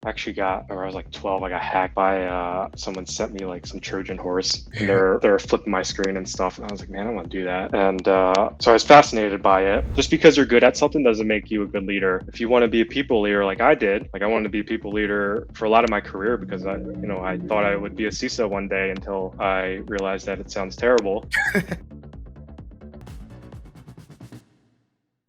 actually got, or I was like 12, I got hacked by someone sent me like some Trojan horse, and they're flipping my screen and stuff. And I was like, man, I don't want to do that. And so I was fascinated by it. Just because you're good at something doesn't make you a good leader. If you want to be a people leader like I did, like I wanted to be a people leader for a lot of my career because I thought I would be a CISO one day until I realized that it sounds terrible.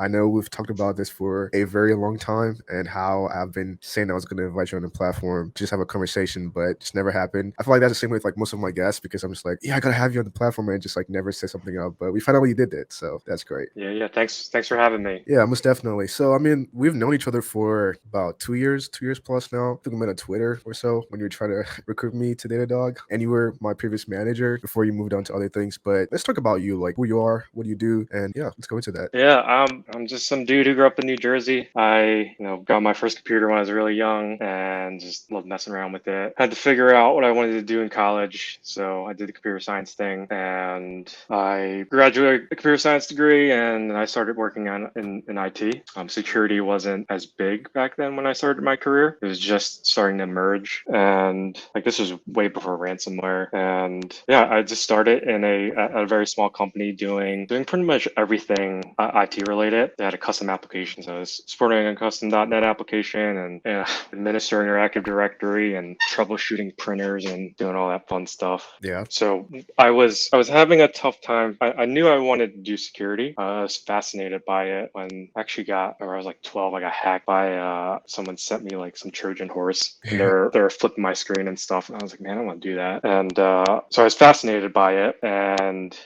I know we've talked about this for a very long time and how I've been saying I was going to invite you on the platform to just have a conversation, but it's never happened. I feel like that's the same with like most of my guests because I'm just like, yeah, I got to have you on the platform and just like never say something up. But we finally did it. So that's great. Yeah. Thanks for having me. Yeah, most definitely. So, I mean, we've known each other for about 2 years plus now. I think we met on Twitter or so when you were trying to recruit me to Datadog. And you were my previous manager before you moved on to other things. But let's talk about you, like who you are, what do you do? And yeah, let's go into that. Yeah, I'm just some dude who grew up in New Jersey. I, got my first computer when I was really young and just loved messing around with it. Had to figure out what I wanted to do in college, so I did the computer science thing, and I graduated a computer science degree, and I started working in IT. Security wasn't as big back then when I started my career. It was just starting to emerge, and like this was way before ransomware. And yeah, I just started at a very small company doing pretty much everything IT related. They had a custom application, so I was supporting a custom .NET application and administering their Active Directory and troubleshooting printers and doing all that fun stuff. Yeah. So I was having a tough time. I knew I wanted to do security. I was fascinated by it when I actually I was like 12, I got hacked by someone sent me like some Trojan horse, and they're flipping my screen and stuff. And I was like, man, I don't want to do that. And so I was fascinated by it, and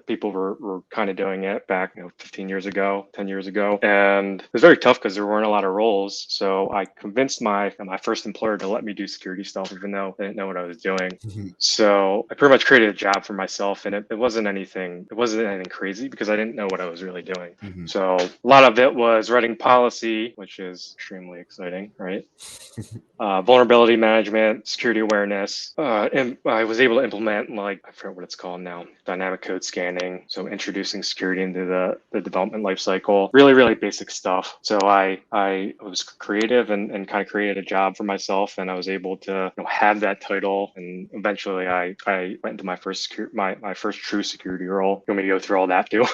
people were kind of doing it back 15 years ago, 10 years ago, and it was very tough because there weren't a lot of roles. So I convinced my first employer to let me do security stuff, even though they didn't know what I was doing. So I pretty much created a job for myself, and it wasn't anything crazy because I didn't know what I was really doing. So a lot of it was writing policy, which is extremely exciting, right? Vulnerability management, security awareness, and I was able to implement, like, I forget what it's called now, dynamic code scanning. So introducing security into the development lifecycle, really, really basic stuff. So I was creative and kind of created a job for myself, and I was able to have that title. And eventually I went into my first true security role. You want me to go through all that too?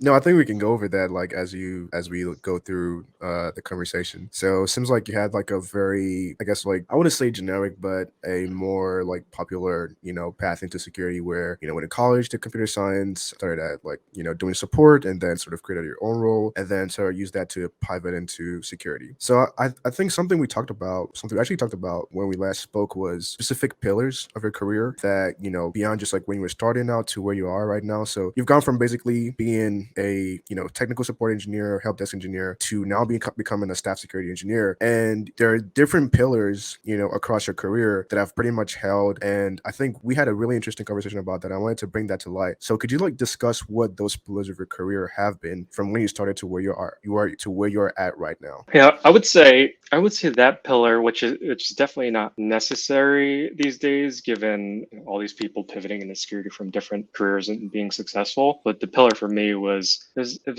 No, I think we can go over that like as we go through the conversation. So it seems like you had like a very, I guess, like I wouldn't say generic, but a more like popular, path into security where, went to college, did computer science, started at like, doing support, and then sort of created your own role, and then sort of use that to pivot into security. So I think something we actually talked about when we last spoke was specific pillars of your career that, beyond just like when you were starting out to where you are right now. So you've gone from basically being a, technical support engineer, help desk engineer, to now becoming a staff security engineer. And there are different pillars, across your career that I've pretty much held. And I think we had a really interesting conversation about that. I wanted to bring that to light. So could you like discuss what those pillars of your career have been from when you started to where you are to where you're at right now? Yeah, I would say that pillar, which is definitely not necessary these days, given all these people pivoting into security from different careers and being successful. But the pillar for me was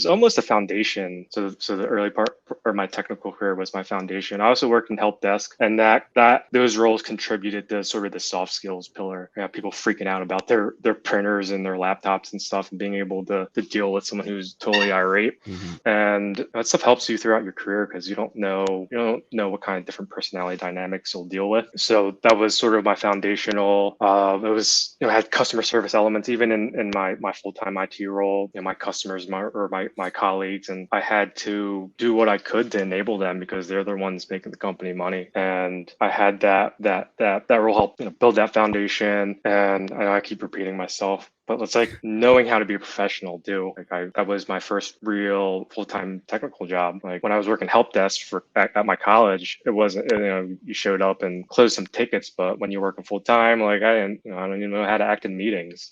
almost a foundation. So the early part or my technical career was my foundation. I also worked in help desk, and that those roles contributed to sort of the soft skills pillar. People freaking out about their printers and their laptops and stuff, and being able to deal with someone who's totally irate. And that stuff helps you throughout your career because you don't know what kind of different personality dynamics you'll deal with. So that was sort of my foundational. It was had customer service elements even in my full-time IT role. My customers, my colleagues, and I had to do what I could to enable them because they're the ones making the company money. And I had that role help build that foundation. And I keep repeating myself, but it's like knowing how to be a professional too. Like that was my first real full-time technical job. Like when I was working help desk at my college, it wasn't, you showed up and closed some tickets, but when you're working full-time, like I don't even know how to act in meetings.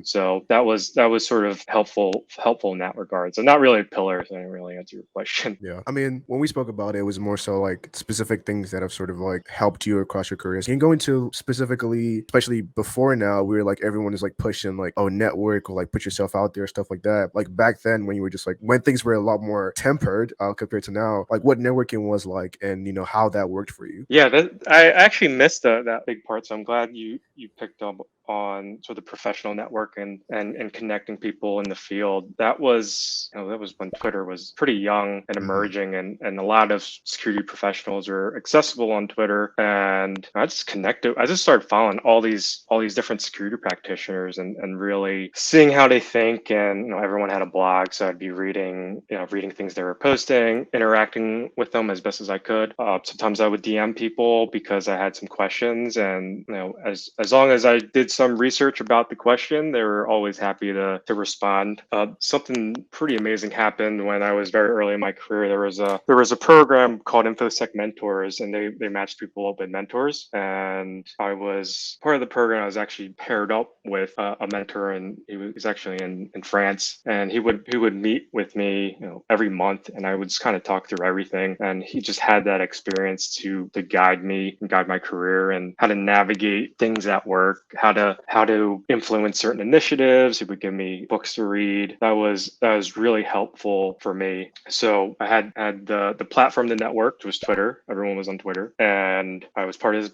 So that was sort of helpful in that regard. So not really a pillar, so I didn't really answer your question. Yeah. I mean, when we spoke about it, it was more so like specific things that have sort of like helped you across your careers. Can you go into specifically, especially before now, where like everyone is like pushing like like, oh, network or like put yourself out there, stuff like that. Like back then when you were just like when things were a lot more tempered compared to now, like what networking was like and how that worked for you. Yeah, I actually missed that big part, so I'm glad you picked up on sort of the professional network and connecting people in the field. That was when Twitter was pretty young and Hmm. emerging, and a lot of security professionals were accessible on Twitter. And I just connected. I just started following all these different security practitioners and really seeing how they think. And everyone had a blog, so I'd be reading things they were posting, interacting with them as best as I could. Sometimes I would DM people because I had some questions, and as long as I did some research about the question, they were always happy to respond. Something pretty amazing happened when I was very early in my career. There was a program called InfoSec Mentors, and they matched people up with mentors. And I was part of the program. I was actually paired up with a mentor, and he's actually in France, and he would meet with me every month, and I would just kind of talk through everything. And he just had that experience to guide me and guide my career and how to navigate things at work, how to influence certain initiatives. He would give me books to read. That was really helpful for me. So I had the platform, the network was Twitter. Everyone was on Twitter, and I was part of his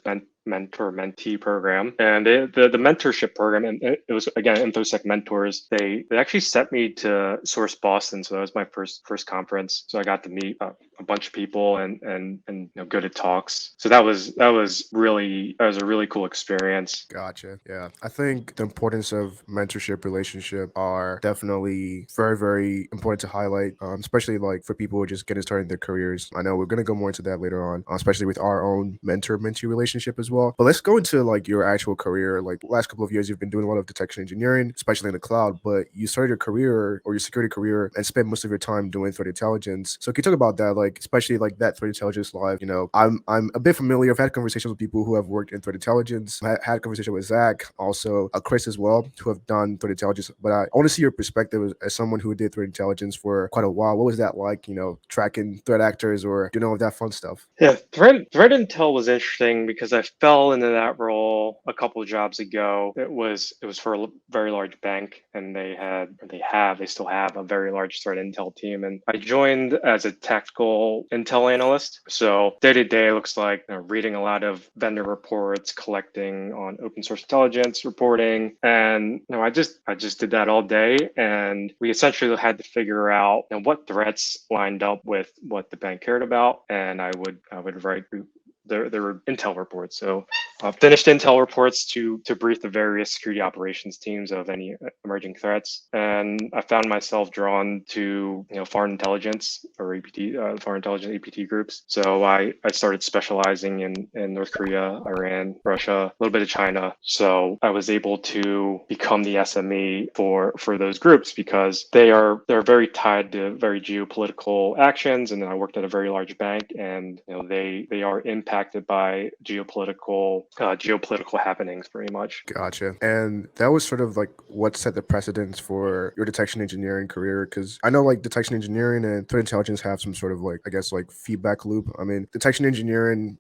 mentor mentee program. And the mentorship program, and it was again InfoSec Mentors. They actually sent me to Source Boston, so that was my first conference. So I got to meet a bunch of people and go to talks. So that was a really cool experience. Gotcha. Yeah. I think the importance of mentorship relationship are definitely very, very important to highlight, especially like for people who are just getting started in their careers. I know we're going to go more into that later on, especially with our own mentor-mentee relationship as well. But let's go into like your actual career. Like last couple of years, you've been doing a lot of detection engineering, especially in the cloud, but you started your career or your security career and spent most of your time doing threat intelligence. So can you talk about that? Like, especially like that threat intelligence live, I'm a bit familiar. I've had conversations with people who have worked in threat intelligence. I had a conversation with Zach, also Chris as well, who have done threat intelligence. But I want to see your perspective as someone who did threat intelligence for quite a while. What was that like, tracking threat actors or doing all of that fun stuff? Yeah, threat intel was interesting because I fell into that role a couple of jobs ago. It was for a very large bank, and they still have a very large threat intel team. And I joined as a tactical intel analyst. So day to day looks like reading a lot of vendor reports, collecting on open source intelligence, reporting, and I just did that all day. And we essentially had to figure out what threats lined up with what the bank cared about, and I would write there were intel reports. So finished intel reports to brief the various security operations teams of any emerging threats. And I found myself drawn to foreign intelligence or APT, foreign intelligence APT groups. So I started specializing in North Korea, Iran, Russia, a little bit of China. So I was able to become the SME for those groups because they're very tied to very geopolitical actions. And then I worked at a very large bank, and they are impacted by geopolitical happenings pretty much. Gotcha. And that was sort of like what set the precedence for your detection engineering career. Because I know like detection engineering and threat intelligence have some sort of like, I guess, like feedback loop. I mean,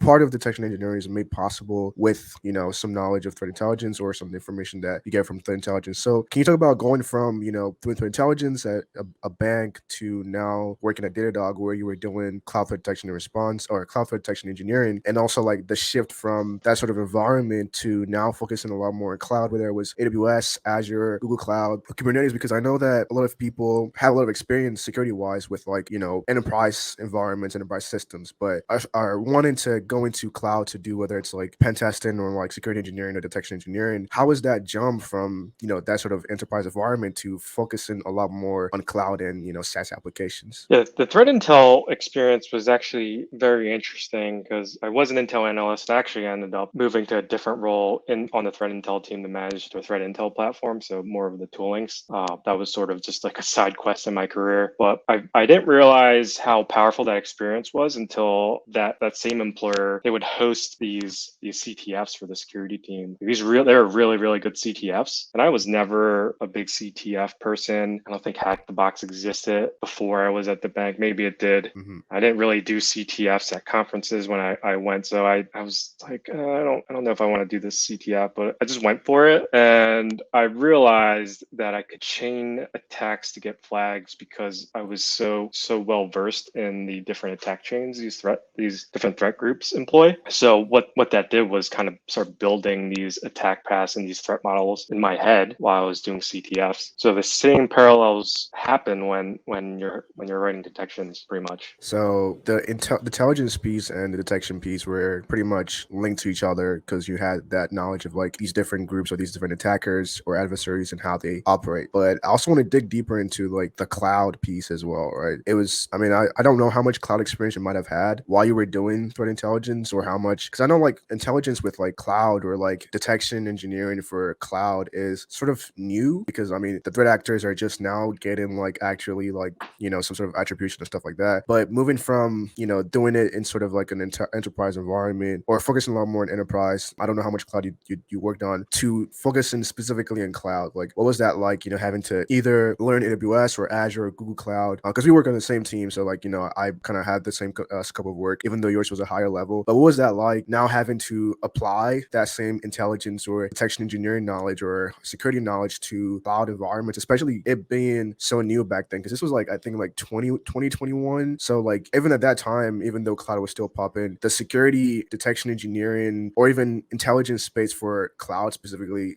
part of detection engineering is made possible with, some knowledge of threat intelligence or some information that you get from threat intelligence. So can you talk about going from, doing threat intelligence at a bank to now working at Datadog where you were doing cloud threat detection and response or cloud threat detection engineering, and also like the shift from that sort of environment to now focusing a lot more on cloud, whether it was AWS, Azure, Google Cloud, or Kubernetes, because I know that a lot of people have a lot of experience security wise with like, enterprise environments, enterprise systems, but are wanting to go into cloud to do whether it's like pen testing or like security engineering or detection engineering. How is that jump from, that sort of enterprise environment to focusing a lot more on cloud and, SaaS applications? Yeah, the threat intel experience was actually very interesting because I was an intel analyst. I actually ended up moving to a different role on the threat intel team to manage the threat intel platform, so more of the toolings. That was sort of just like a side quest in my career, but I didn't realize how powerful that experience was until that same employer, they would host these CTFs for the security team. They were really really good CTFs, and I was never a big CTF person. I don't think Hack the Box existed before I was at the bank. Maybe it did. Hmm. I didn't really do CTFs at conferences when I went. So I was like, I don't know if I want to do this CTF, but I just went for it. And I realized that I could chain attacks to get flags because I was so well versed in the different attack chains these different threat groups employ. So what that did was kind of start building these attack paths and these threat models in my head while I was doing CTFs. So the same parallels happen when you're writing detections, pretty much. So the intelligence piece and the detection piece were pretty much linked to each other because you had that knowledge of like these different groups or these different attackers or adversaries and how they operate. But I also want to dig deeper into like the cloud piece as well, right? It was, I mean, I don't know how much cloud experience you might have had while you were doing threat intelligence or how much, because I know like intelligence with like cloud or like detection engineering for cloud is sort of new because I mean, the threat actors are just now getting like actually like, you know, some sort of attribution and stuff like that. But moving from, you know, doing it in sort of like an enterprise environment or focusing a lot more on enterprise, I don't know how much cloud you worked on, to focusing specifically in cloud. Like, what was that like, you know, having to either learn AWS or Azure or Google Cloud? Because we work on the same team. So, like, you know, I kind of had the same scope of work, even though yours was a higher level. But what was that like now having to apply that same intelligence or detection engineering knowledge or security knowledge to cloud environments, especially it being so new back then? Because this was like, I think like 2021. So like even at that time, even though cloud was still popping, the security detection engineering or even intelligence space for cloud specifically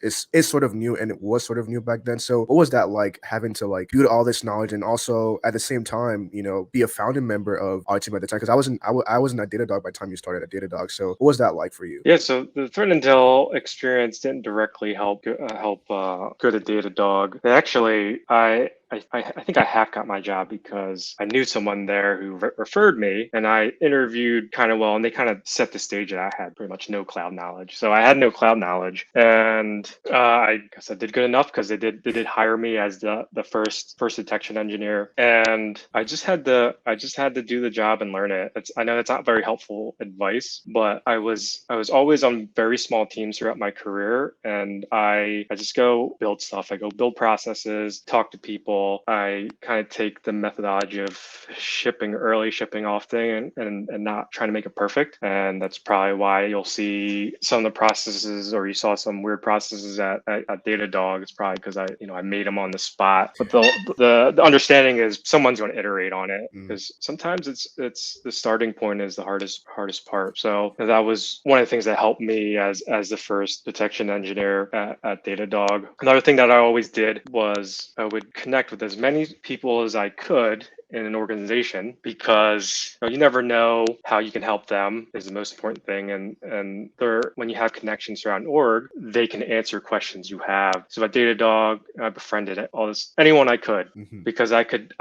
is sort of new, and it was sort of new back then. So what was that like having to like build all this knowledge and also at the same time, you know, be a founding member of our team at the time? Because I wasn't at Datadog by the time you started at Datadog. So what was that like for you? Yeah, so the threat intel experience didn't directly help go to Datadog. Actually, I think I half got my job because I knew someone there who referred me, and I interviewed kind of well, and they kind of set the stage that I had pretty much no cloud knowledge. So I had no cloud knowledge, and I guess I did good enough because they did hire me as the first detection engineer, and I just had to do the job and learn it. I know that's not very helpful advice, but I was always on very small teams throughout my career, and I just go build stuff. I go build processes, talk to people. I kind of take the methodology of shipping early, shipping often, and not trying to make it perfect. And that's probably why you'll see some of the processes, or you saw some weird processes at Datadog. It's probably because I made them on the spot. But the understanding is someone's going to iterate on it, Mm. because sometimes it's the starting point is the hardest part. So that was one of the things that helped me as the first detection engineer at Datadog. Another thing that I always did was I would connect with as many people as I could in an organization, because you never know how you can help them is the most important thing. And when you have connections around org, they can answer questions you have. So at Datadog, I befriended anyone I could, Mhm. because I could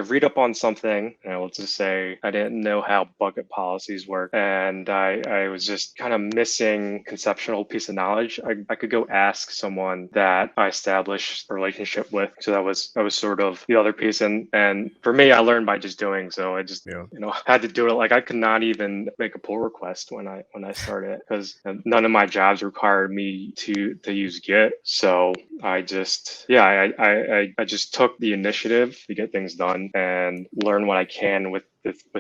read up on something, and let's just say I didn't know how bucket policies work, and I was just kind of missing conceptual piece of knowledge. I could go ask someone that I established a relationship with. So that was sort of the other piece, and for me, I learned by just doing. So I just Yeah. had to do it. Like I could not even make a pull request when I started, because none of my jobs required me to use Git. So I just I just took the initiative to get things done and learn what I can with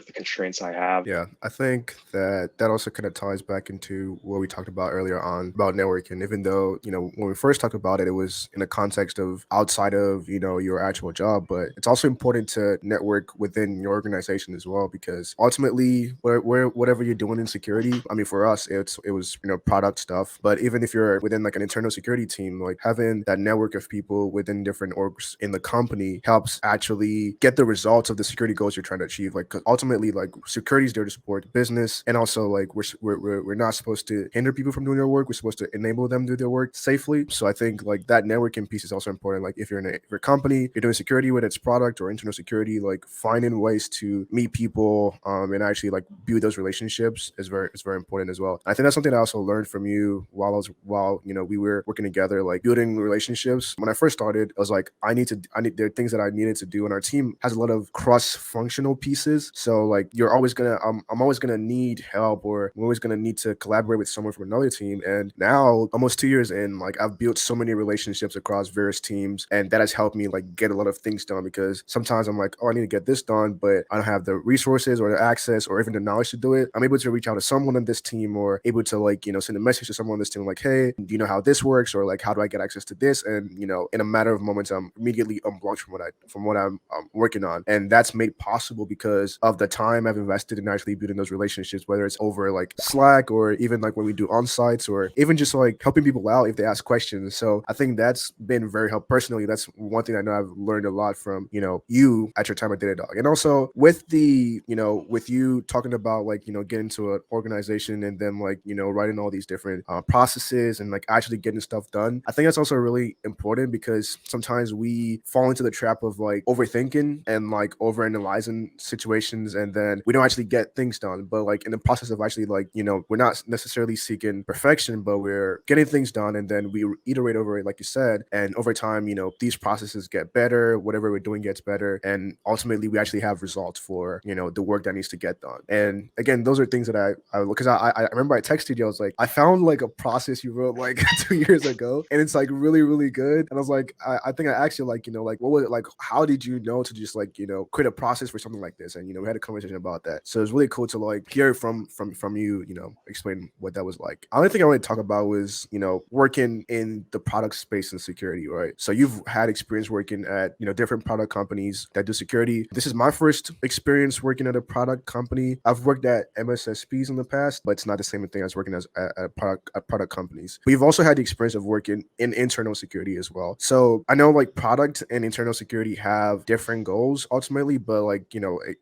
the constraints I have. Yeah, I think that also kind of ties back into what we talked about earlier on about networking. Even though, you know, when we first talked about it, it was in the context of outside of, you know, your actual job, but it's also important to network within your organization as well, because ultimately, whatever you're doing in security, I mean, for us, it was, you know, product stuff. But even if you're within like an internal security team, like having that network of people within different orgs in the company helps actually get the results of the security goals you're trying to achieve. Like, 'cause ultimately, like security is there to support business, and also like we're not supposed to hinder people from doing their work. We're supposed to enable them to do their work safely. So I think like that networking piece is also important. Like if you're in a company, you're doing security with its product or internal security, like finding ways to meet people and actually like build those relationships is very important as well. I think that's something I also learned from you while you know we were working together, like building relationships. When I first started, I was like, I need there are things that I needed to do, and our team has a lot of cross functional pieces processes. So like you're always gonna I'm always gonna need help, or I'm always gonna need to collaborate with someone from another team. And now almost 2 years in, like I've built so many relationships across various teams, and that has helped me like get a lot of things done, because sometimes I'm like, oh, I need to get this done, but I don't have the resources or the access or even the knowledge to do it. I'm able to reach out to someone on this team, or able to like, send a message to someone on this team like, hey, do you know how this works, or like how do I get access to this? And in a matter of moments, I'm immediately unblocked from what I'm working on. And that's made possible because of the time I've invested in actually building those relationships, whether it's over like Slack, or even like when we do on sites, or even just like helping people out if they ask questions. So I think that's been very helpful. Personally, that's one thing I know I've learned a lot from, you at your time at Datadog. And also with with you talking about like, getting to an organization and then like, writing all these different processes and like actually getting stuff done. I think that's also really important, because sometimes we fall into the trap of like overthinking and like overanalyzing situations, and then we don't actually get things done. But like in the process of actually like, we're not necessarily seeking perfection, but we're getting things done, and then we iterate over it, like you said. And over time, these processes get better, whatever we're doing gets better, and ultimately we actually have results for, the work that needs to get done. And again, those are things that I because I remember I texted you, I was like, I found like a process you wrote like 2 years ago, and it's like really, really good. And I was like, I think I asked you like, like what was it like, how did you know to just like, create a process for something like this? And we had a conversation about that. So it's really cool to like hear from you, explain what that was like. The only thing I want to talk about was, working in the product space and security, right? So you've had experience working at, different product companies that do security. This is my first experience working at a product company. I've worked at MSSPs in the past, but it's not the same thing as working as at product companies. We've also had the experience of working in internal security as well. So I know like product and internal security have different goals ultimately, but like,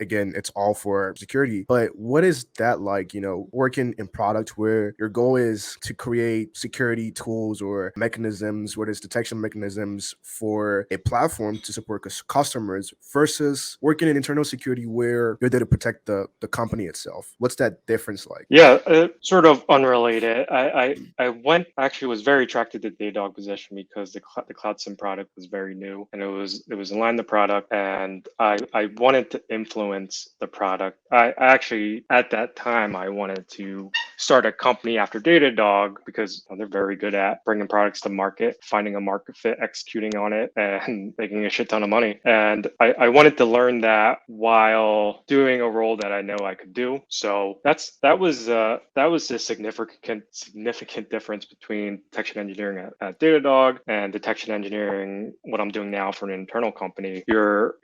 again, it's all for security. But what is that like, working in product where your goal is to create security tools or mechanisms, whether it's detection mechanisms for a platform to support customers, versus working in internal security where you're there to protect the company itself? What's that difference like? Yeah, sort of unrelated. I went actually was very attracted to the Datadog position because the Cloud SIM product was very new, and it was in line the product, and I wanted to influence the product. I actually at that time I wanted to start a company after Datadog because they're very good at bringing products to market, finding a market fit, executing on it, and making a shit ton of money. And I wanted to learn that while doing a role that I know I could do. So that was a significant difference between detection engineering at Datadog and detection engineering what I'm doing now for an internal company. You're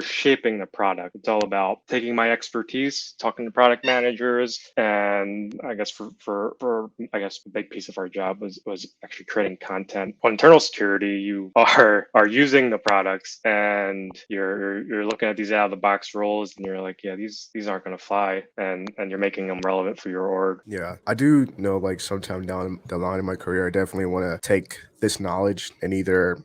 shaping the product. It's all about taking my expertise, talking to product managers, and I guess for I guess a big piece of our job was actually creating content. On internal security, you are using the products and you're looking at these out of the box roles, and you're like, yeah, these aren't going to fly, and you're making them relevant for your org. Yeah, I do know like sometime down the line in my career, I definitely want to take this knowledge and either,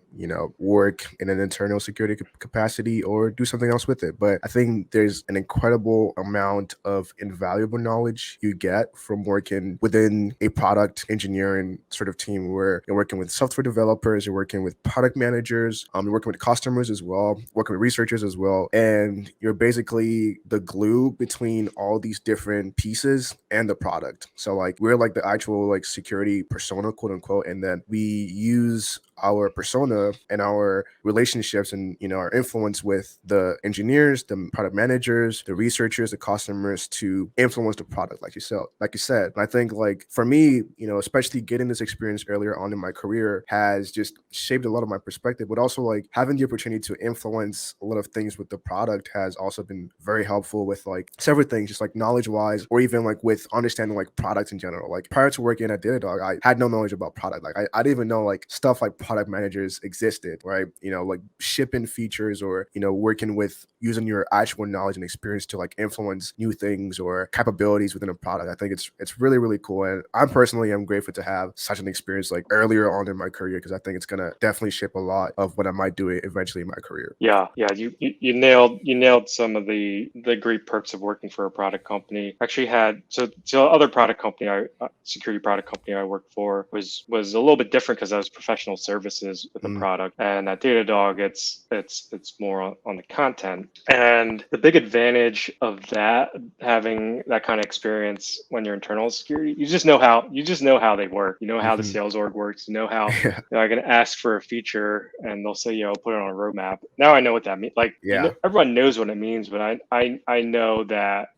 work in an internal security capacity or do something else with it. But I think there's an incredible amount of invaluable knowledge you get from working within a product engineering sort of team, where you're working with software developers, you're working with product managers, you're working with customers as well, working with researchers as well. And you're basically the glue between all these different pieces and the product. So like we're like the actual like security persona, quote unquote, and then we use our persona and our relationships and our influence with the engineers, the product managers, the researchers, the customers to influence the product, like you said. And I think like for me, especially getting this experience earlier on in my career has just shaped a lot of my perspective, but also like having the opportunity to influence a lot of things with the product has also been very helpful with like several things, just like knowledge wise, or even like with understanding like products in general. Like prior to working at Datadog, I had no knowledge about product. Like I didn't even know like stuff like product managers existed, right? Like shipping features, or working with using your actual knowledge and experience to like influence new things or capabilities within a product. I think it's really, really cool, and I'm personally am grateful to have such an experience like earlier on in my career, because I think it's gonna definitely shape a lot of what I might do eventually in my career. Yeah, you nailed some of the great perks of working for a product company. Actually had so other product company security product company I worked for was a little bit different because I was professional service services with the Mm, product. And at Datadog, it's more on the content. And the big advantage of that, having that kind of experience when you're internal security, you just know how they work. You know how the mhm. sales org works. You know how Yeah, I can ask for a feature and they'll say, put it on a roadmap. Now I know what that means. Like, yeah, everyone knows what it means, but I know that,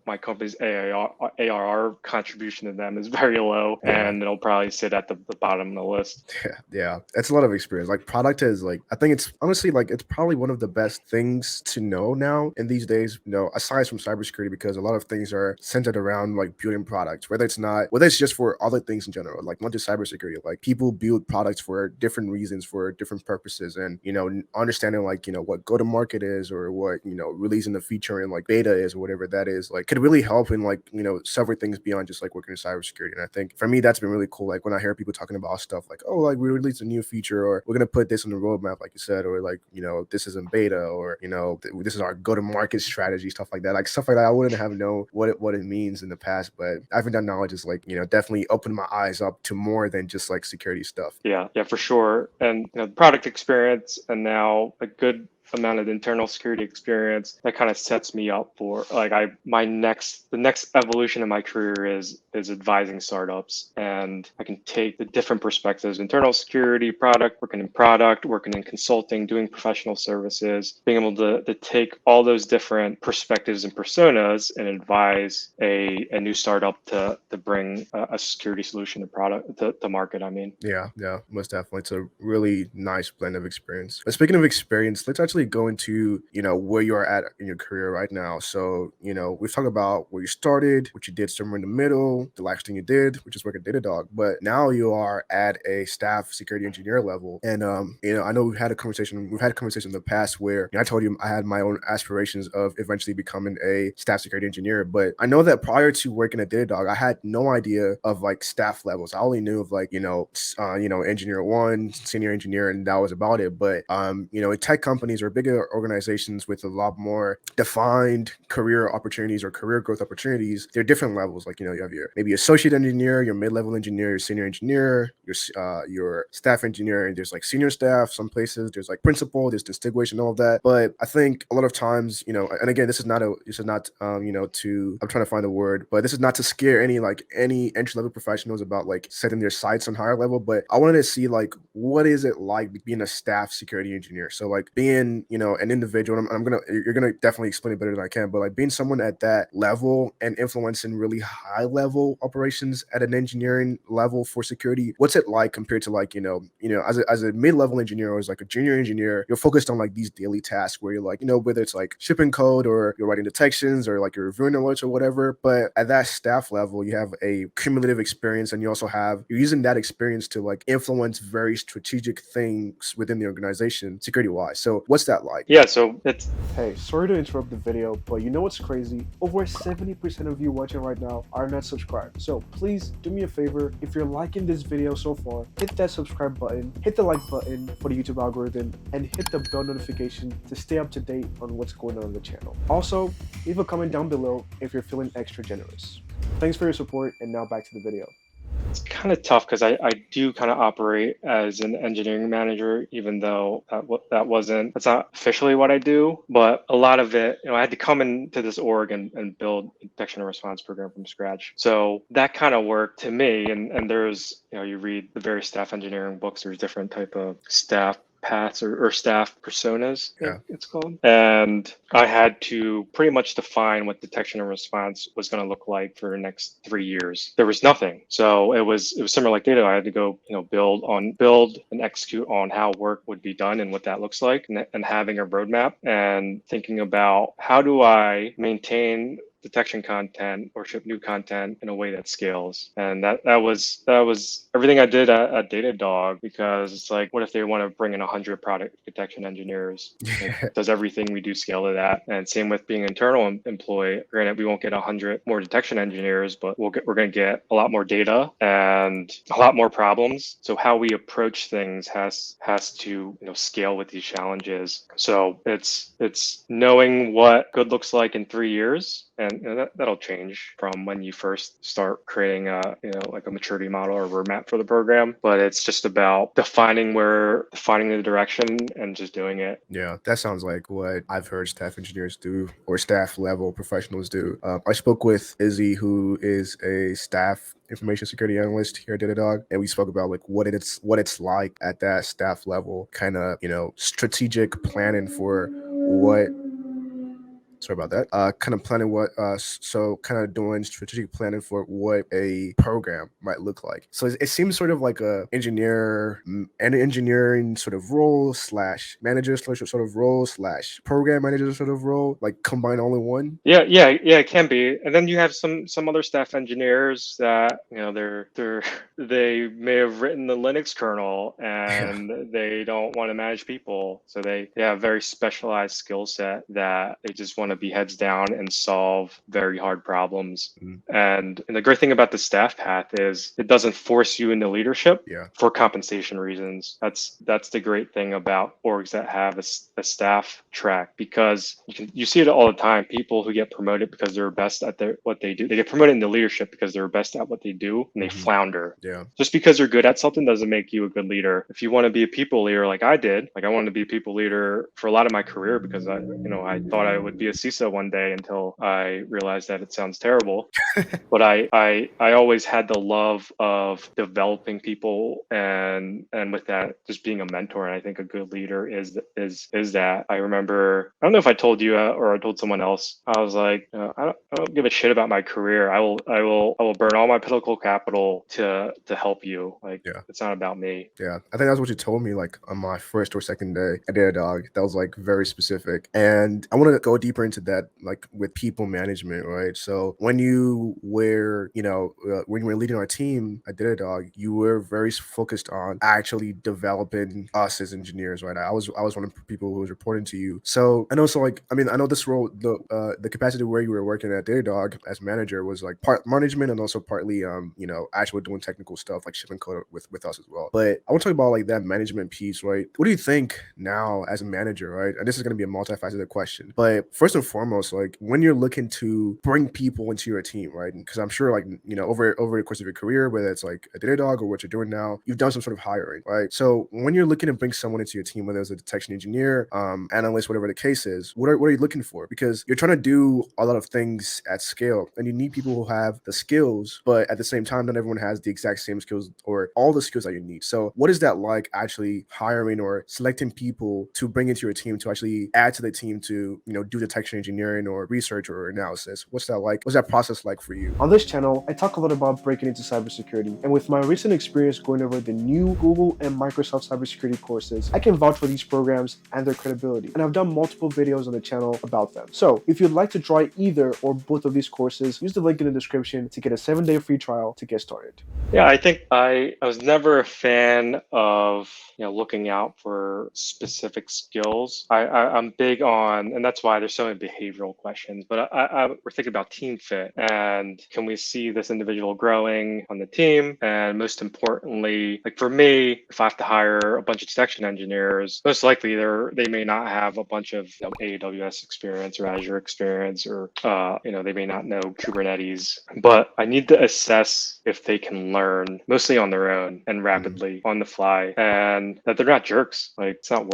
my company's ARR contribution to them is very low, yeah. and it'll probably sit at the bottom of the list. Yeah, yeah, it's a lot of experience. Like product is like I think it's honestly like it's probably one of the best things to know now in these days. Aside from cybersecurity, because a lot of things are centered around like building products. Whether it's just for other things in general, like not just cybersecurity. Like people build products for different reasons, for different purposes, and understanding like what go to market is or what releasing the feature in like beta is or whatever that is like could really help in like several things beyond just like working in cybersecurity. And I think for me that's been really cool. Like when I hear people talking about stuff like, oh, like we released a new feature, or we're gonna put this on the roadmap, like you said, or like this is in beta, or this is our go to market strategy, stuff like that. Like stuff like that, I wouldn't have known what it means in the past, but having that knowledge is like definitely opened my eyes up to more than just like security stuff. Yeah, for sure. And product experience, and now a good amount of internal security experience that kind of sets me up for like the next evolution of my career is advising startups, and I can take the different perspectives: internal security, product, working in consulting, doing professional services, being able to take all those different perspectives and personas and advise a new startup to bring a security solution to market. I mean. Yeah, yeah, most definitely. It's a really nice blend of experience. But speaking of experience, let's actually go into, where you are at in your career right now. So, we've talked about where you started, what you did somewhere in the middle, the last thing you did, which is work at Datadog. But now you are at a staff security engineer level. And I know we've had a conversation in the past where I told you I had my own aspirations of eventually becoming a staff security engineer. But I know that prior to working at Datadog, I had no idea of like staff levels. I only knew of like, engineer one, senior engineer, and that was about it. But in tech companies or bigger organizations with a lot more defined career opportunities or career growth opportunities, there are different levels. Like you have your maybe associate engineer, your mid-level engineer, your senior engineer, your staff engineer, and there's like senior staff. Some places there's like principal, there's distinguished and all of that. But I think a lot of times, and again, this is not to I'm trying to find a word, but this is not to scare any entry level professionals about like setting their sights on higher level. But I wanted to see like what is it like being a staff security engineer. So like being an individual. You're gonna definitely explain it better than I can. But like being someone at that level and influencing really high level operations at an engineering level for security. What's it like compared to like as a mid level engineer or as like a junior engineer, you're focused on like these daily tasks where you're like whether it's like shipping code or you're writing detections or like you're reviewing alerts or whatever. But at that staff level, you have a cumulative experience, and you're using that experience to like influence very strategic things within the organization security wise. So what's that like? Yeah, so it's Hey, sorry to interrupt the video, but you know what's crazy? Over 70% of you watching right now are not subscribed. So please do me a favor, if you're liking this video so far, hit that subscribe button, hit the like button for the YouTube algorithm, and hit the bell notification to stay up to date on what's going on the channel. Also, leave a comment down below if you're feeling extra generous. Thanks for your support, and now back to the video. it's kind of tough because I do kind of operate as an engineering manager, even though that's not officially what I do. But a lot of it, I had to come into this org and build a detection and response program from scratch. So that kind of work to me, and there's, you read the various staff engineering books, there's different type of staff paths or staff personas, I Yeah. think it's called. And I had to pretty much define what detection and response was going to look like for the next 3 years. There was nothing. So it was similar like data. I had to go, build and execute on how work would be done and what that looks like, and having a roadmap and thinking about how do I maintain detection content or ship new content in a way that scales. And that was everything I did at Datadog, because it's like, what if they want to bring in 100 product detection engineers? Like, does everything we do scale to that? And same with being internal employee. Granted, we won't get 100 more detection engineers, but we're going to get a lot more data and a lot more problems. So how we approach things has to scale with these challenges. So it's knowing what good looks like in 3 years and that'll change from when you first start creating a like a maturity model or roadmap for the program. But it's just about defining the direction and just doing it. Yeah, that sounds like what I've heard staff engineers do or staff level professionals do. I spoke with Izzy, who is a staff information security analyst here at Datadog, and we spoke about like what it's like at that staff level, kind of strategic planning for what. Sorry about that. Kind of planning so kind of doing strategic planning for what a program might look like. So it seems sort of like an engineering sort of role slash manager sort of role slash program manager sort of role, like combined all in one. Yeah, it can be. And then you have some other staff engineers that they may have written the Linux kernel and they don't want to manage people, so they have a very specialized skill set that they just want to be heads down and solve very hard problems. And the great thing about the staff path is it doesn't force you into leadership for compensation reasons. That's the great thing about orgs that have a staff track, because you see it all the time. People who get promoted because they're best at what they do, they get promoted into leadership because they're best at what they do, and they flounder. Just because you're good at something doesn't make you a good leader. If you want to be a people leader like I did, like I wanted to be a people leader for a lot of my career because I thought I would be a CISO one day until I realized that it sounds terrible. But I always had the love of developing people, and with that, just being a mentor. And I think a good leader is that. I remember, I don't know if I told you or I told someone else, I was like, I don't give a shit about my career. I will burn all my political capital to help you. Like, it's not about me. Yeah, I think that's what you told me like on my first or second day at Datadog. That was like very specific, and I want to go deeper into that, like with people management, right? So when you were when you were leading our team at Datadog, you were very focused on actually developing us as engineers, right? I was one of the people who was reporting to you. So I know, I know this role, the capacity where you were working at Datadog as manager was like part management and also partly actually doing technical stuff like shipping code with us as well. But I want to talk about like that management piece, right? What do you think now as a manager, right? And this is going to be a multifaceted question, but first and foremost, like when you're looking to bring people into your team, right? Because I'm sure like over the course of your career, whether it's like a Datadog or what you're doing now, you've done some sort of hiring, right? So when you're looking to bring someone into your team, whether it's a detection engineer, analyst, whatever the case is, what are you looking for? Because you're trying to do a lot of things at scale, and you need people who have the skills, but at the same time, not everyone has the exact same skills or all the skills that you need. So what is that like actually hiring or selecting people to bring into your team to actually add to the team to do detection engineering or research or analysis? What's that like? What's that process like for you? On this channel, I talk a lot about breaking into cybersecurity, and with my recent experience going over the new Google and Microsoft cybersecurity courses, I can vouch for these programs and their credibility, and I've done multiple videos on the channel about them. So if you'd like to try either or both of these courses, use the link in the description to get a 7-day free trial to get started. Yeah, I think I was never a fan of looking out for specific skills. I'm big on, and that's why there's so many behavioral questions. But we're thinking about team fit, and can we see this individual growing on the team? And most importantly, like for me, if I have to hire a bunch of detection engineers, most likely they may not have a bunch of AWS experience or Azure experience, or they may not know Kubernetes. But I need to assess if they can learn mostly on their own and rapidly on the fly, and that they're not jerks. Like it's not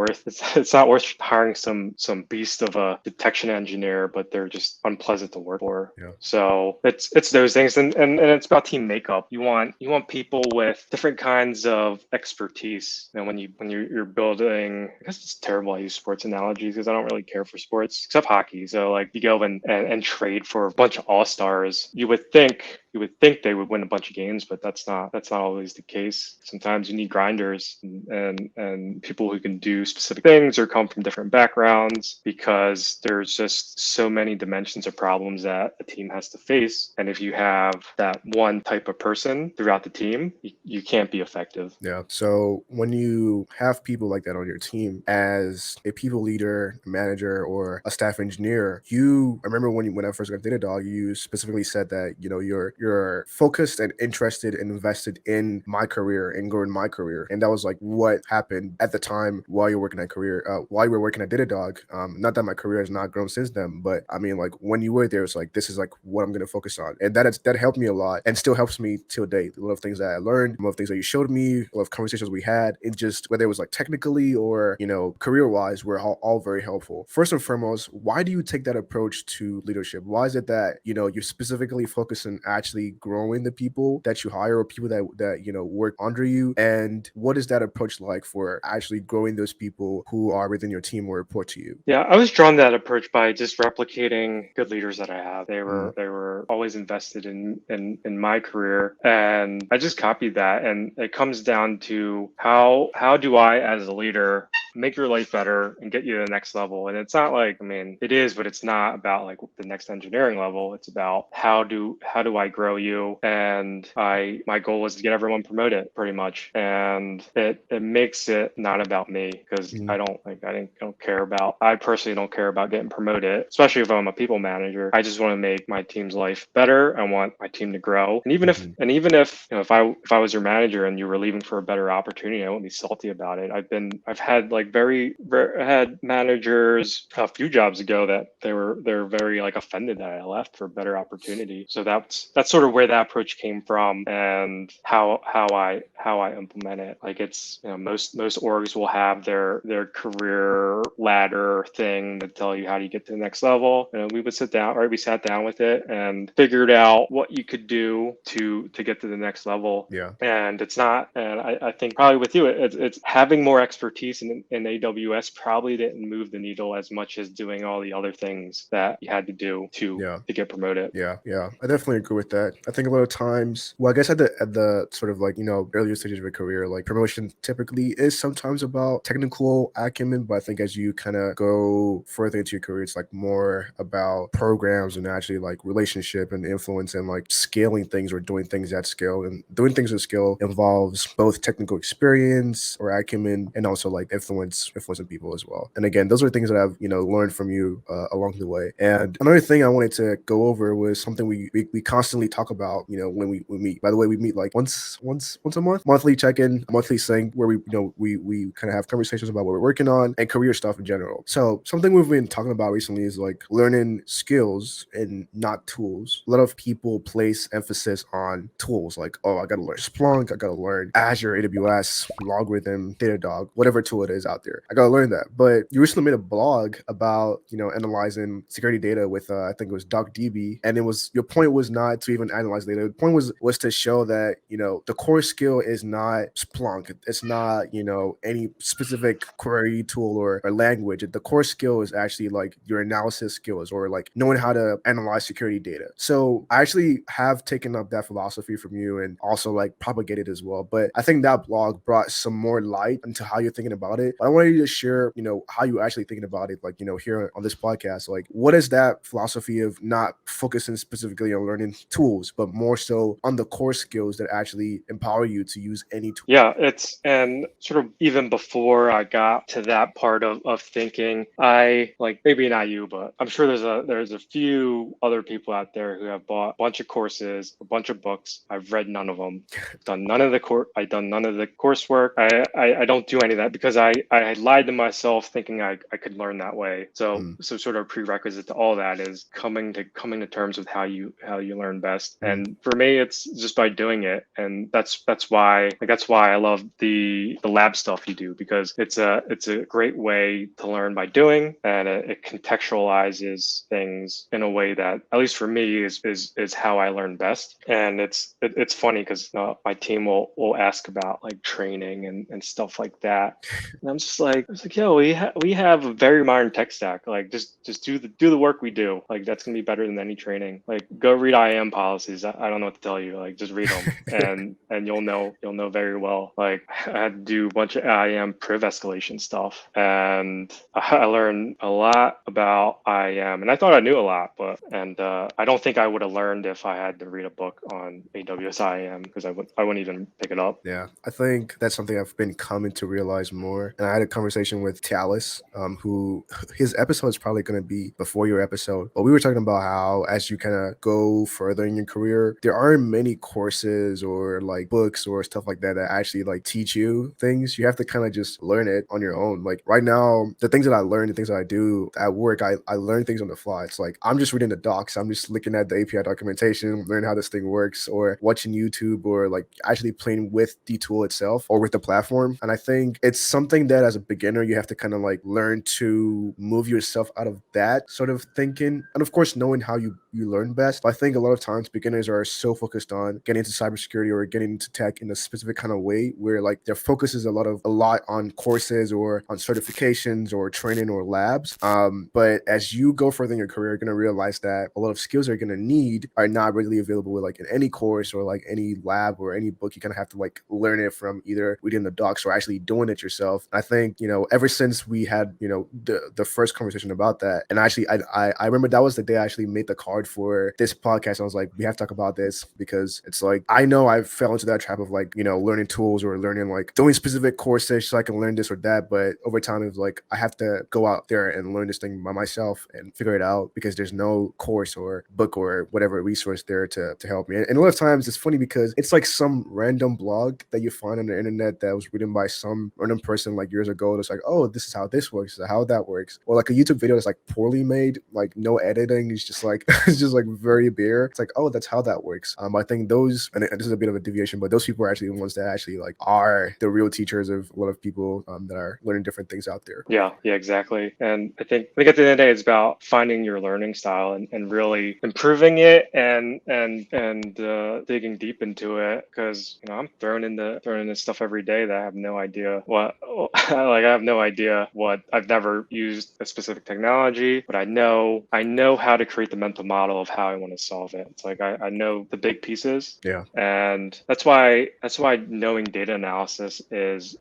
worth hiring some beast of a detection engineer, but they're just unpleasant to work for. So it's those things, and it's about team makeup. You want people with different kinds of expertise. And when you're building, I guess it's terrible I use sports analogies because I don't really care for sports except hockey. So like you go and trade for a bunch of all-stars, you would think they would win a bunch of games, but that's not always the case. Sometimes you need grinders and people who can do specific things or come from different backgrounds, because there's just so many dimensions of problems that a team has to face. And if you have that one type of person throughout the team, you can't be effective. Yeah. So when you have people like that on your team, as a people leader, a manager, or a staff engineer, I remember when I first got Datadog, you specifically said that your you're focused and interested and invested in my career and growing my career. And that was like what happened at the time while you're working at while you were working at Datadog. Not that my career has not grown since then, but I mean, like when you were there, it's like this is like what I'm gonna focus on, and that helped me a lot and still helps me till date. A lot of things that I learned, a lot of things that you showed me, a lot of conversations we had, it just whether it was like technically or career wise, were all very helpful. First and foremost, why do you take that approach to leadership? Why is it that you specifically focus on actually growing the people that you hire or people that work under you? And what is that approach like for actually growing those people who are within your team or report to you? Yeah, I was drawn to that approach by just replicating good leaders that I have. They were always invested in my career, and I just copied that. And it comes down to how do I, as a leader, make your life better and get you to the next level. And it's not like, I mean, it is, but it's not about like the next engineering level. It's about how do I grow you? And my goal is to get everyone promoted pretty much. And it makes it not about me, because I personally don't care about getting promoted, especially if I'm a people manager. I just want to make my team's life better. I want my team to grow. And even if if I was your manager and you were leaving for a better opportunity, I wouldn't be salty about it. I've had like I had managers a few jobs ago that they're very like offended that I left for a better opportunity. So that's sort of where that approach came from, and how I implement it. Like it's most orgs will have their career ladder thing to tell you how do you get to the next level. And we sat down with it and figured out what you could do to get to the next level. Yeah. And it's not, and I think probably with you, it's having more expertise in AWS probably didn't move the needle as much as doing all the other things that you had to do to get promoted. Yeah. I definitely agree with that. I think a lot of times, well, I guess at the sort of like, earlier stages of a career, like promotion typically is sometimes about technical acumen, but I think as you kind of go further into your career, it's like more about programs and actually like relationship and influence and like scaling things or doing things at scale. And doing things at scale involves both technical experience or acumen and also like influencing people as well. And again, those are things that I've learned from you along the way. And another thing I wanted to go over was something we constantly talk about when we meet. By the way, we meet like once a month, monthly check-in, monthly sync, where we kind of have conversations about what we're working on and career stuff in general. So something we've been talking about recently is like learning skills and not tools. A lot of people place emphasis on tools, like, oh, I gotta learn Splunk, I gotta learn Azure, AWS, Logarithm, Datadog, whatever tool it is out there. I gotta learn that. But you recently made a blog about analyzing security data with I think it was DocDB, and your point was not to even analyze data. The point was to show that the core skill is not Splunk. It's not any specific query tool or language. The core skill is actually like your analysis skills or like knowing how to analyze security data. So I actually have taken up that philosophy from you and also like propagated as well. But I think that blog brought some more light into how you're thinking about it. But I wanted you to share, how you actually thinking about it, like, here on this podcast. Like, what is that philosophy of not focusing specifically on learning tools, but more so on the core skills that actually empower you to use any tool? Yeah, and sort of even before I got to that part of thinking, I like, maybe not you, but I'm sure there's a few other people out there who have bought a bunch of courses, a bunch of books. I've read none of them. I've done none of the coursework. I don't do any of that because I had lied to myself thinking I could learn that way. So sort of prerequisite to all that is coming to terms with how you learn best. And for me, it's just by doing it. And that's why I love the lab stuff you do, because it's a great way to learn by doing, and it contextualizes things in a way that, at least for me, is how I learn best. And it's funny because my team will ask about like training and stuff like that, and I'm just like, yo, we have a very modern tech stack. Like just do the work we do. Like that's gonna be better than any training. Like go read IAM policies. I don't know what to tell you. Like just read them and you'll know very well. Like I had to do a bunch of IAM priv escalation stuff, and I learned a lot about IAM, and I thought I knew a lot, but I don't think I would have learned if I had to read a book on AWS IAM, because I wouldn't even pick it up. Yeah, I think that's something I've been coming to realize more. And I had a conversation with Talis, who his episode is probably going to be before your episode. But we were talking about how as you kind of go further furthering your career, there aren't many courses or like books or stuff like that that actually like teach you things. You have to kind of just learn it on your own. Like right now, the things that I learn, the things that I do at work, I learn things on the fly. It's like I'm just reading the docs, I'm just looking at the API documentation, learning how this thing works, or watching YouTube, or like actually playing with the tool itself or with the platform. And I think it's something that as a beginner, you have to kind of like learn to move yourself out of that sort of thinking. And of course, knowing how you learn best. But I think a lot of times beginners are so focused on getting into cybersecurity or getting into tech in a specific kind of way where like their focus is a lot on courses or on certifications or training or labs. But as you go further in your career, you're going to realize that a lot of skills you're going to need are not readily available with like in any course or like any lab or any book. You kind of have to like learn it from either reading the docs or actually doing it yourself. I think, ever since we had, the first conversation about that, and actually I remember that was the day I actually made the card for this podcast. I was like, we have to talk about this because it's like, I know I fell into that trap of like, learning tools or learning like doing specific courses so I can learn this or that. But over time, it was like, I have to go out there and learn this thing by myself and figure it out because there's no course or book or whatever resource there to help me. And a lot of times it's funny because it's like some random blog that you find on the internet that was written by some random person like years ago. It's like, oh, this is how this works, this is how that works. Or like a YouTube video that's like poorly made, like no editing. It's just like, it's just like very bare. It's like, oh, that's how that works. I think those, and this is a bit of a deviation, but those people are actually the ones that actually like are the real teachers of a lot of people that are learning different things out there. Yeah, exactly. And I think at the end of the day, it's about finding your learning style and really improving it and digging deep into it. Because I'm thrown into stuff every day that I have no idea what like I have no idea what. I've never used a specific technology, but I know how to create the mental model of how I want to solve it. It's like I know the big pieces. Yeah. And that's why knowing data analysis is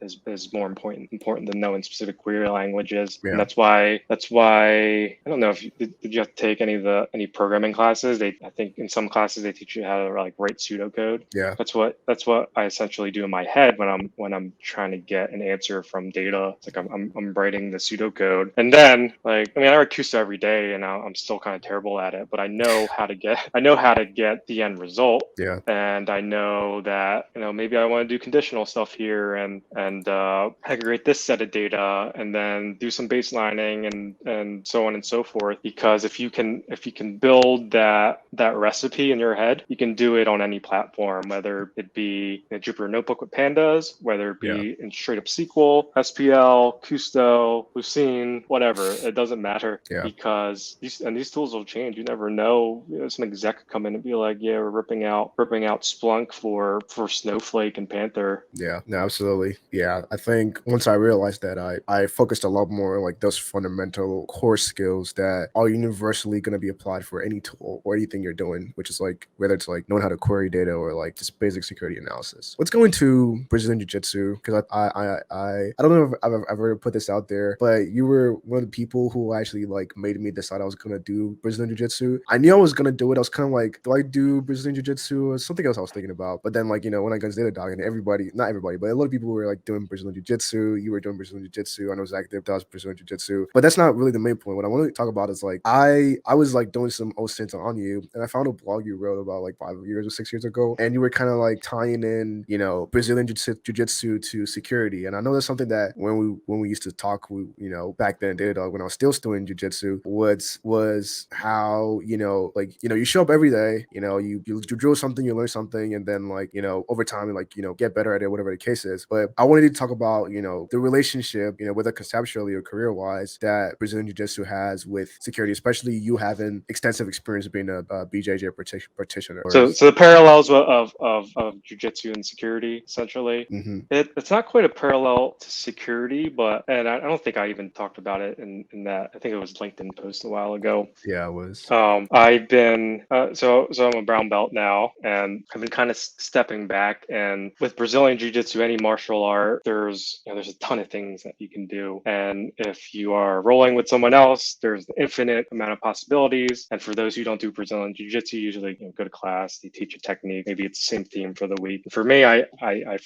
more important than knowing specific query languages. Yeah. And that's why I don't know if did you have to take any programming classes. I think in some classes they teach you how to like write pseudocode. Yeah. That's what I essentially do in my head when I'm trying to get an answer from data. It's like I'm writing the pseudocode, and then like I write Kusa every day, and I'm still kind of terrible at it, but I know how to get the end result. Yeah. And I know that maybe I want to do conditional stuff here and aggregate this set of data and then do some baselining and so on and so forth. Because if you can build that recipe in your head, you can do it on any platform, whether it be a Jupyter Notebook with pandas, whether it be in straight up SQL, SPL, Kusto, Lucene, whatever. It doesn't matter because these tools will change. You never know. Some exec could come in and be like, yeah, we're ripping out Splunk for Snowflake and Panther. Yeah, no, absolutely. Yeah, I think once I realized that, I focused a lot more on like those fundamental core skills that are universally going to be applied for any tool or anything you're doing, which is like whether it's like knowing how to query data or like just basic security analysis. Let's go into Brazilian Jiu Jitsu because I don't know if I've ever put this out there, but you were one of the people who actually like made me decide I was gonna do Brazilian Jiu Jitsu. I knew I was gonna do it. I was kind of like, do I do Brazilian Jiu Jitsu or something else I was thinking about? But then like when I got to Datadog and not everybody, but a lot of people were like doing Brazilian Jiu Jitsu. You were doing Brazilian Jiu Jitsu. I know Zach did does Brazilian Jiu Jitsu, but that's not really the main point. What I want to talk about is like I was like doing some OSINT on you, and I found a blog you wrote about like 5 years or 6 years ago, and you were kind of like tying in Brazilian Jiu Jitsu to security. And I know that's something that when we used to talk, back then Datadog when I was still doing Jiu Jitsu was how you show up every day, you drill something, you learn something, and then like over time get better at it, whatever the case is. But I wanted to talk about the relationship whether conceptually or career wise that Brazilian Jiu Jitsu has with security, especially you having extensive experience being a BJJ practitioner. So the parallels of Jiu Jitsu and security essentially. Mm-hmm. It's not quite a parallel to security, and I don't think I even talked about it in that. I think it was LinkedIn post a while ago. Yeah, it was. I've been so I'm a brown belt now, and I've been kind of stepping back. And with Brazilian Jiu Jitsu, any martial art, there's a ton of things that you can do. And if you are rolling with someone else, there's an infinite amount of possibilities. And for those who don't do Brazilian Jiu Jitsu, usually go to class, they teach a technique. Maybe it's the same theme for the week. For me, I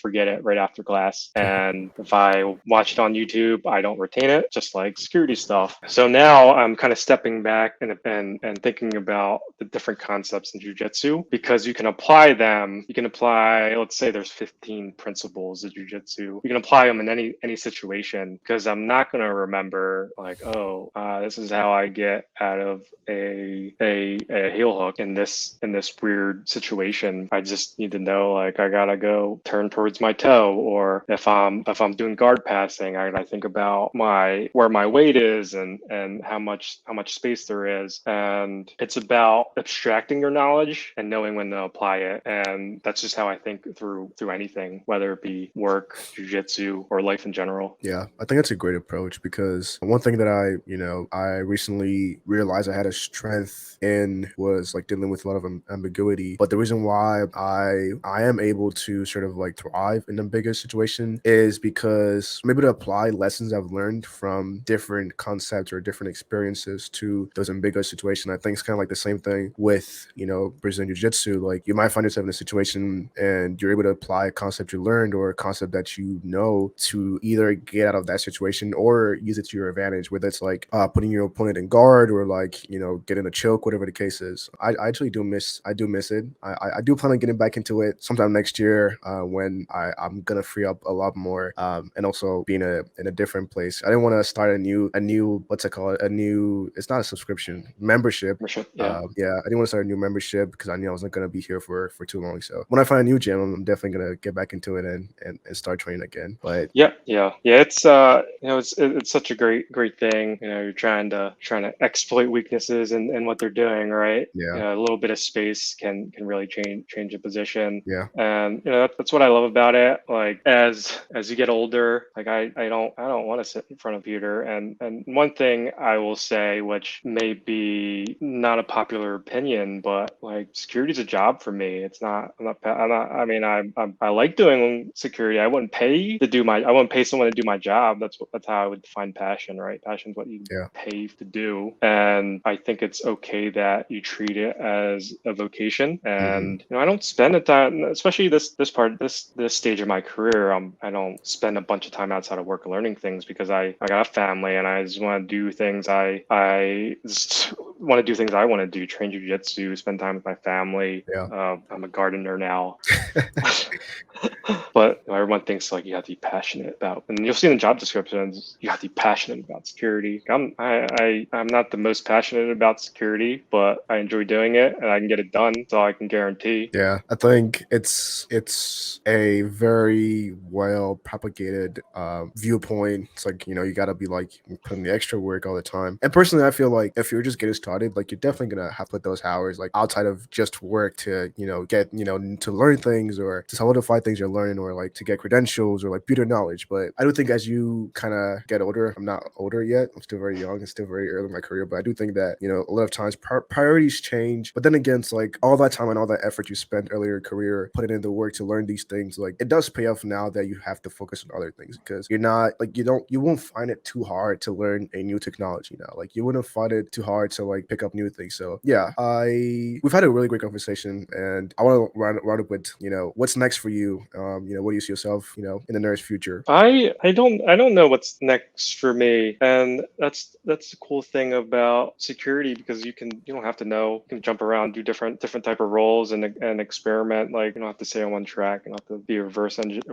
forget it right after class, and if I watch it on YouTube, I don't retain it, just like security stuff. So now I'm kind of stepping back and thinking about the different concepts concepts in jiu-jitsu because you can apply them. You can apply, let's say there's 15 principles of jiu-jitsu. You can apply them in any situation, because I'm not going to remember like, oh, this is how I get out of a heel hook in this weird situation. I just need to know, like, I gotta go turn towards my toe, or if I'm doing guard passing, I gotta think about where my weight is and how much space there is. And it's about abstracting your knowledge and knowing when to apply it. And that's just how I think through anything, whether it be work, jiu-jitsu, or life in general. Yeah, I think that's a great approach, because one thing that I recently realized I had a strength in was like dealing with a lot of ambiguity. But the reason why I am able to sort of like thrive in ambiguous situation is because I'm able to apply lessons I've learned from different concepts or different experiences to those ambiguous situations. I think it's kind of like the same thing with, Brazilian Jiu Jitsu. Like, you might find yourself in a situation and you're able to apply a concept you learned or a concept that you know to either get out of that situation or use it to your advantage, whether it's like putting your opponent in guard or like, getting a choke, whatever the case is. I actually do miss it. I do plan on getting back into it sometime next year, when I'm gonna free up a lot more, and also being in a different place. I didn't want to start a new what's it called, it's not a subscription, membership. Yeah. I didn't want to start a new membership because I knew I wasn't gonna be here for too long. So when I find a new gym, I'm definitely gonna get back into it and start training again. But yeah, it's it's such a great thing. You're trying to exploit weaknesses in what they're doing, right? Yeah. A little bit of space can really change a position. Yeah. And that's what I love about it. Like, as you get older, like I don't want to sit in front of a computer. And one thing I will say, which may be not a popular opinion, but like, security is a job for me. It's not. I mean, I like doing security. I wouldn't pay someone to do my job. That's how I would define passion, right? Passion is what you pay to do. And I think it's okay that you treat it as a vocation. And I don't spend the time, especially this stage of my career. I don't spend a bunch of time outside of work learning things, because I got a family and I just want to do things. I just want to do things I want to do. Train jiu-jitsu, spend time with my family. Yeah. I'm a gardener now. But everyone thinks like you have to be passionate about, and you'll see in the job descriptions, you have to be passionate about security. I'm not the most passionate about security, but I enjoy doing it and I can get it done. So I can guarantee. Yeah, I think it's a very well propagated viewpoint. It's like, you gotta be like putting the extra work all the time. And personally, I feel like if you're just getting started, like, you're definitely gonna have to put those hours like outside of just work to get to learn things or to solidify things you're learning, or like to get credentials or like build your knowledge. But I do think as you kind of get older, I'm not older yet, I'm still very young, it's still very early in my career, but I do think that a lot of times priorities change. But then again, it's like all that time and all that effort you spent earlier in your career putting in the work to learn these things, like, it does pay off now that you have to focus on other things, because you're not like you won't find it too hard to learn a new technology now. Like, you wouldn't find it too hard to like pick up new things. So yeah, we've had a really great conversation, and I want to round up with what's next for you. What do you see yourself in the nearest future? I don't know what's next for me, and that's the cool thing about security, because you don't have to know. You can jump around, do different type of roles, and experiment. Like, you don't have to stay on one track. You don't have to be a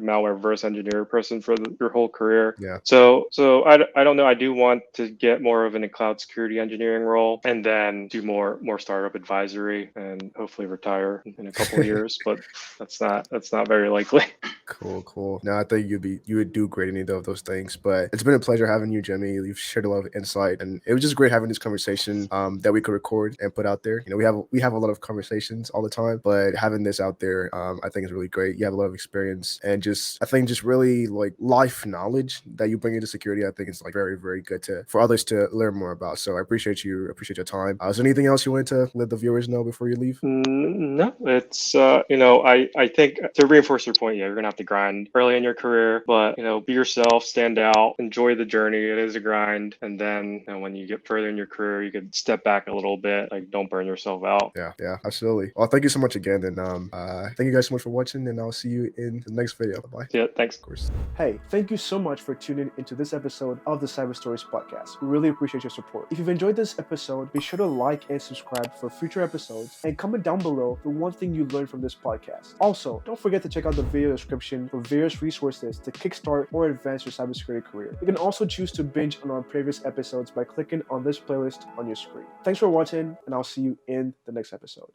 malware reverse engineer person for your whole career. Yeah. So I don't know. I do want to get more of in a cloud security engineering role, and then do more startup advisory, and hopefully retire in a couple of years. But that's not very likely. Cool. No, I think you would do great in either of those things. But it's been a pleasure having you, Jimmy. You've shared a lot of insight, and it was just great having this conversation that we could record and put out there. We have a lot of conversations all the time, but having this out there, I think is really great. You have a lot of experience, and I think really like life knowledge that you bring into security. I think it's like very, very good for others to learn more about. So I appreciate your time. Is there anything else you wanted to let the viewers know before you leave? No, it's I think to reinforce your point, you're gonna have to grind early in your career, but be yourself, stand out, enjoy the journey. It is a grind. And then when you get further in your career, you could step back a little bit, like don't burn yourself out. Yeah, absolutely. Well, thank you so much again. And thank you guys so much for watching, and I'll see you in the next video. Bye. Yeah, thanks. Of course. Hey, thank you so much for tuning into this episode of the Cyber Stories podcast. We really appreciate your support. If you've enjoyed this episode, be sure to like and subscribe for future episodes, and comment down below the one thing you learned from this podcast. Also, don't forget to check out the video description for various resources to kickstart or advance your cybersecurity career. You can also choose to binge on our previous episodes by clicking on this playlist on your screen. Thanks for watching, and I'll see you in the next episode.